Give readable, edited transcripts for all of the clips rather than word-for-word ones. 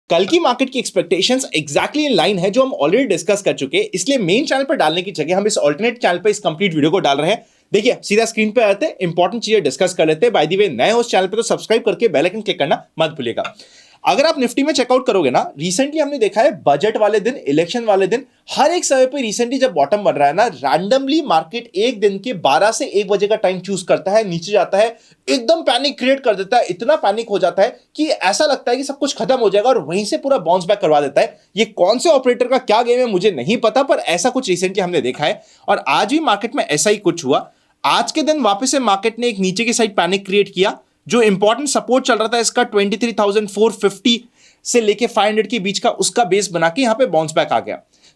कल की मार्केट की एक्सपेक्टेशंस एग्जैक्टली इन लाइन है जो हम ऑलरेडी डिस्कस कर चुके हैं, इसलिए मेन चैनल पर डालने की जगह हम इस ऑल्टरनेट चैनल पर इस कंप्लीट वीडियो को डाल रहे हैं। देखिए सीधा स्क्रीन पे आते हैं, इंपॉर्टेंट चीजें डिस्कस कर लेते हैं। बाय द वे नए हो इस चैनल पे तो सब्सक्राइब करके बेल आइकन क्लिक करना मत भूलिएगा। अगर आप निफ्टी में चेकआउट करोगे ना, रिसेंटली हमने देखा है बजट वाले दिन, इलेक्शन वाले दिन, हर एक समय पे रिसेंटली जब बॉटम बन रहा है ना, रैंडमली मार्केट एक दिन के 12 से 1 बजे का टाइम चूज करता है, नीचे जाता है, एकदम पैनिक क्रिएट कर देता है। इतना पैनिक हो जाता है कि ऐसा लगता है कि सब कुछ खत्म हो जाएगा और वहीं से पूरा बाउंस बैक करवा देता है। ये कौन से ऑपरेटर का क्या गेम है मुझे नहीं पता, पर ऐसा कुछ रिसेंटली हमने देखा है और आज भी मार्केट में ऐसा ही कुछ हुआ। आज के दिन वापस से मार्केट ने एक नीचे की साइड पैनिक क्रिएट किया। जो इंपॉर्टेंट सपोर्ट चल रहा था इसका 23,450 से लेके 500 के बीच का, उसका बेस बना के यहां पे बाउंस बैक आ गया।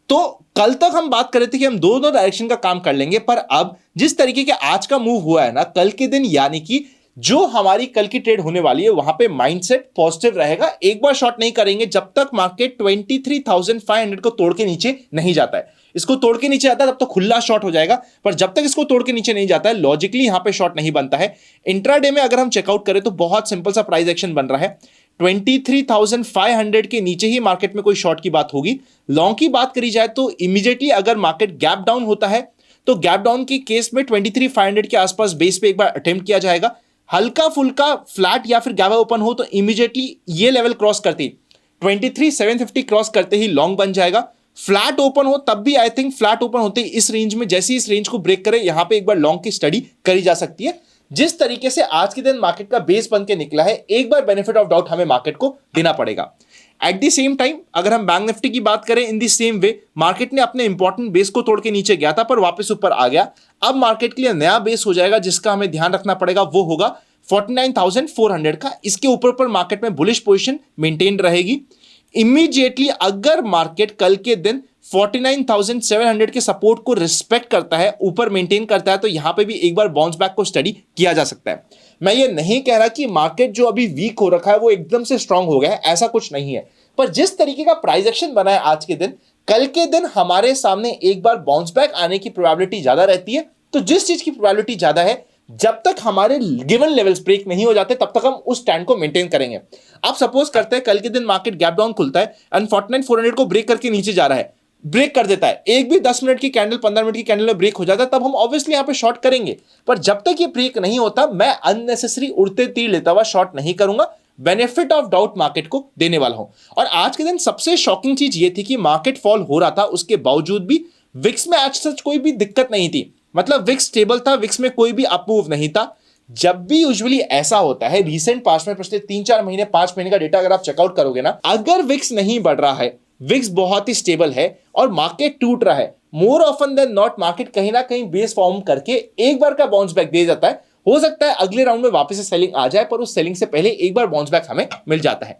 तो कल तक हम बात कर रहे थे कि हम दोनों डायरेक्शन का काम कर लेंगे, पर अब जिस तरीके के आज का मूव हुआ है ना, कल के दिन यानी कि जो हमारी कल की ट्रेड होने वाली है वहां पे माइंडसेट पॉजिटिव रहेगा। एक बार शॉर्ट नहीं करेंगे जब तक मार्केट 23,500 को तोड़ के नीचे नहीं जाता है। इसको तोड़ के नीचे आता है तब तो खुला शॉर्ट हो जाएगा, पर जब तक इसको तोड़ के नीचे नहीं जाता है लॉजिकली यहां पे शॉर्ट नहीं बनता है। इंट्राडे में अगर हम चेकआउट करें तो बहुत सिंपल सा प्राइस एक्शन बन रहा है। 23,500 के नीचे ही मार्केट में कोई शॉर्ट की बात होगी। लॉन्ग की बात करी जाए तो इमीडिएटली अगर मार्केट गैप डाउन होता है तो गैप डाउन के केस में 23,500 के आसपास बेस पे एक बार अटेम्प्ट किया जाएगा। हल्का फुल्का फ्लैट या फिर गैप ओपन हो तो इमीडिएटली ये लेवल क्रॉस करते ही 23,750 क्रॉस करते ही लॉन्ग बन जाएगा। फ्लैट ओपन हो तब भी आई थिंक फ्लैट ओपन होते ही इस रेंज में, जैसे इस रेंज को ब्रेक करे यहां पे एक बार लॉन्ग की स्टडी करी जा सकती है। जिस तरीके से आज के दिन मार्केट का बेस बन के निकला है, एक बार बेनिफिट ऑफ डाउट हमें मार्केट को देना पड़ेगा। एट द सेम टाइम अगर हम बैंक निफ्टी की बात करें, in the same way market ने अपने इंपॉर्टेंट बेस को तोड़ के नीचे गया था पर वापस ऊपर आ गया। अब मार्केट के लिए नया बेस हो जाएगा जिसका हमें ध्यान रखना पड़ेगा, वो होगा 49,400 का। इसके ऊपर पर मार्केट में बुलिश पोजीशन मेंटेन रहेगी। इमीडिएटली अगर मार्केट कल के दिन 49,700 के सपोर्ट को रिस्पेक्ट करता है, ऊपर मेंटेन करता है, तो यहां पे भी एक बार बाउंस बैक को स्टडी किया जा सकता है। मैं ये नहीं कह रहा कि मार्केट जो अभी वीक हो रखा है वो एकदम से स्ट्रांग हो गया है, ऐसा कुछ नहीं है। पर जिस तरीके का प्राइस एक्शन बना है आज के दिन, कल के दिन हमारे सामने एक बार बाउंस बैक आने की प्रोबेबिलिटी ज्यादा रहती है। तो जिस चीज की प्रोबेबिलिटी ज्यादा है, जब तक हमारे गिवन लेवल्स ब्रेक नहीं हो जाते तब तक हम उस स्टैंड को मेंटेन करेंगे। आप सपोज करते हैं कल के दिन मार्केट गैप डाउन खुलता है एंड 49,400 को ब्रेक करके नीचे जा रहा है, ब्रेक कर देता है, एक भी 10 मिनट की कैंडल 15 मिनट की कैंडल में ब्रेक हो जाता है, तब हम ऑब्वियसली यहां पे शॉर्ट करेंगे। पर जब तक ये ब्रेक नहीं होता मैं अननेसेसरी उड़ते तीर लेता हुआ शॉर्ट नहीं करूंगा, बेनिफिट ऑफ डाउट मार्केट को देने वाला हूं। और आज के दिन सबसे शॉकिंग चीज ये थी कि मार्केट फॉल हो रहा था, उसके बावजूद भी विक्स में आज सच कोई भी दिक्कत नहीं थी। मतलब विक्स स्टेबल था, विक्स में कोई भी अपमूव नहीं था। जब भी यूजुअली ऐसा होता है, रिसेंट पास्ट में पिछले 3-4 महीने 5 महीने का डेटा अगर आप चेकआउट करोगे ना, अगर विक्स नहीं बढ़ रहा है, विक्स बहुत ही स्टेबल है और मार्केट टूट रहा है, more often than not market कहीं ना कहीं बेस फॉर्म करके एक बार का बाउंस बैक दे जाता है। हो सकता है अगले राउंड में वापस से सेलिंग आ जाए, पर उस सेलिंग से पहले एक बार बाउंस बैक हमें मिल जाता है।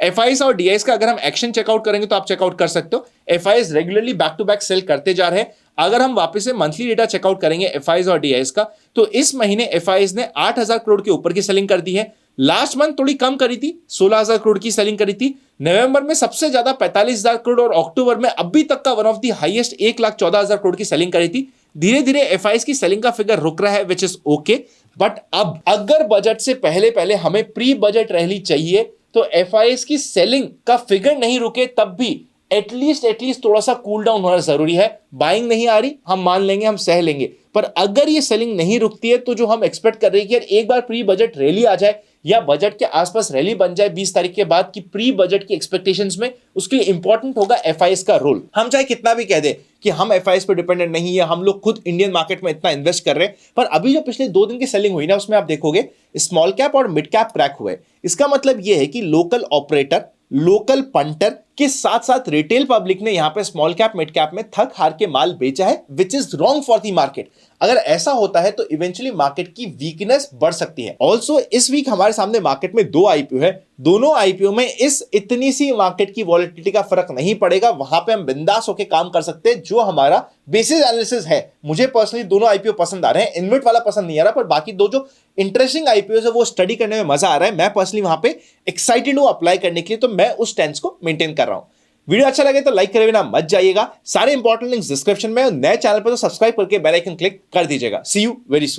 एफआईएस और डीआईएस का अगर हम एक्शन चेकआउट करेंगे तो आप चेकआउट कर सकते हो। FIIs regularly back to back sell करते जा रहे हैं। अगर हम वापस से मंथली डेटा चेकआउट करेंगे एफआईएस और डीआईएस का, तो इस महीने एफआईएस ने 8,000 करोड़ के ऊपर की सेलिंग कर दी है। लास्ट मंथ थोड़ी कम करी थी, 16,000 करोड़ की सेलिंग करी थी। नवंबर में सबसे ज्यादा 45,000 करोड़ और अक्टूबर में अभी तक का one of the highest 1,14,000 crore की सेलिंग करी थी। धीरे धीरे एफआईएस की सेलिंग का फिगर रुक रहा है, विच इज ओके। बट अब अगर बजट से पहले पहले हमें प्री बजट रैली चाहिए तो एफआईएस की सेलिंग का फिगर नहीं रुके तब भी एटलीस्ट थोड़ा सा कूल डाउन होना जरूरी है। बाइंग नहीं आ रही, हम मान लेंगे, हम सह लेंगे, पर अगर ये सेलिंग नहीं रुकती है तो जो हम एक्सपेक्ट कर रहे हैं कि यार एक बार प्री बजट रैली आ जाए या बजट के आसपास रैली बन जाए 20 तारीख के बाद की प्री बजट की एक्सपेक्टेशंस में, उसके लिए इंपॉर्टेंट होगा एफआईएस का रोल। हम चाहे कितना भी कह दे कि हम एफआईएस पे डिपेंडेंट नहीं है, हम लोग खुद इंडियन मार्केट में इतना इन्वेस्ट कर रहे हैं, पर अभी जो पिछले 2 दिन की सेलिंग हुई ना, उसमें आप देखोगे स्मॉल कैप और मिड कैप क्रैक हुए। इसका मतलब यह है कि लोकल ऑपरेटर, लोकल पंटर के साथ साथ रिटेल पब्लिक ने यहां पे स्मॉल कैप मिड कैप में थक हार के माल बेचा है, which is wrong for the market. अगर ऐसा होता है तो इवेंचुअली मार्केट की वीकनेस बढ़ सकती है। ऑल्सो इस वीक हमारे सामने मार्केट में 2 आईपीओ है, दोनों आईपीओ में इस इतनी सी मार्केट की वॉलेटिलिटी का फर्क नहीं पड़ेगा। वहां पे हम बिंदास होकर काम कर सकते हैं, जो हमारा बेसिस एनालिसिस है। मुझे पर्सनली दोनों आईपीओ पसंद आ रहे हैं, इनविट वाला पसंद नहीं आ रहा, पर बाकी 2 जो इंटरेस्टिंग आईपीओ है वो स्टडी करने में मजा आ रहा है। मैं पर्सनली वहां पे एक्साइटेड हूं अप्लाई करने के लिए, तो मैं उस स्टैंस को मेंटेन कर रहा हूं। वीडियो अच्छा लगे तो लाइक करे बिना मत जाइएगा। सारे इंपॉर्टेंट लिंक्स डिस्क्रिप्शन में, नए चैनल पर तो सब्सक्राइब करके बेल आइकन क्लिक कर दीजिएगा। सी यू वेरी सून।